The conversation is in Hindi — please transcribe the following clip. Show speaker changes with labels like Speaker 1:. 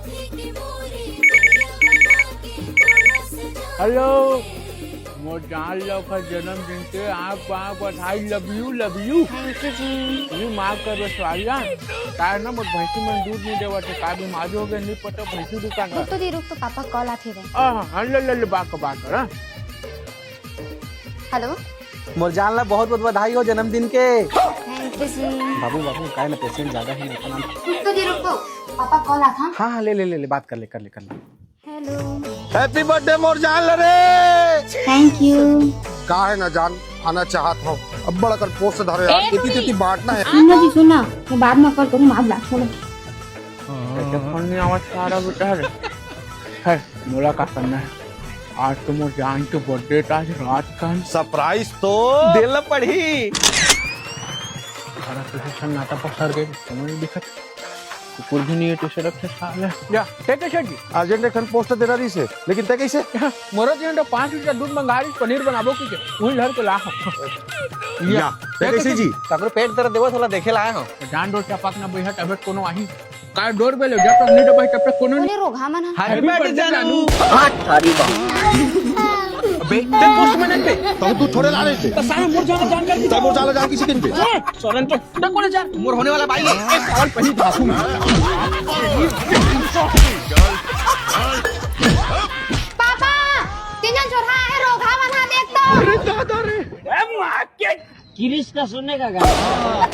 Speaker 1: हेलो, मोर जान लो का जन्मदिन के आप बधाई, लव यू।
Speaker 2: थैंक यू जी।
Speaker 1: ये माँ कर रसवालिया काय ना मोर भैंसी में दूध नहीं देवा थे काय बीमारी हो गई नहीं पता भैंसी दुकान
Speaker 2: रुक तो दी, रुक तो पापा कॉल आते रहे।
Speaker 1: हां ले बात कर।
Speaker 2: हेलो,
Speaker 3: मोर जान ला बहुत बहुत बधाई हो जन्मदिन के।
Speaker 2: थैंक यू जी।
Speaker 3: बाबू बाबू काय ना पेशेंट ज्यादा है इतना।
Speaker 2: रुक तो दी, रुक तो पापा कॉल आता।
Speaker 3: हाँ ले बात कर ले।
Speaker 2: हेलो,
Speaker 4: हैप्पी बर्थडे मोर जान रे।
Speaker 2: Thank you.
Speaker 4: का है ना जान आना चाहत हो अब बड़ा कर पोस्ट धरे यार कितनी बांटना है।
Speaker 2: सुनना जी, सुनना मैं बाद में कॉल करूँ, आप बात सुनो।
Speaker 1: फोन में आवाज सारा बेटा है मोला का करना है आज तो मोर जान के बर्थडे आज रात का
Speaker 4: सरप्राइज तो दिल पड़ी।
Speaker 1: सारा कुछ सन्नाटा पसर गए समझ नहीं दिखत कुकुर भी नहीं है तो सड़क से साले या ठीक है जी
Speaker 4: अर्जेंट खन पोस्ट दे रही से लेकिन ते कैसे
Speaker 1: मोरो जी तो 5 लीटर दूध मंगा रही पनीर बनाबो की वही लहर के ला
Speaker 4: या ते कैसे जी
Speaker 3: ताकर पेट दर्द देवा थोड़ा देखे लाए हो।
Speaker 1: जान दो चपाक ना बैठा तब कोनो आही काय डोर बेले जब तक नहीं दबाई तब तक कोनो
Speaker 2: बोले रोगा मन है।
Speaker 1: हैप्पी बर्थडे जानू
Speaker 3: अबे ते पोस्ट में नहीं पे
Speaker 4: तो तू थोड़े ला रहे थे
Speaker 1: सारे मोर जान कर
Speaker 4: तो मोर जान किसी दिन पे
Speaker 1: सोलन तो कोने जा मोर होने वाला भाई एक सवाल पहली धासू
Speaker 2: पापा तीन चोरा है, रोगा मन है, देख तो।
Speaker 1: अरे दादा रे
Speaker 5: किरिश का सुनने का गाना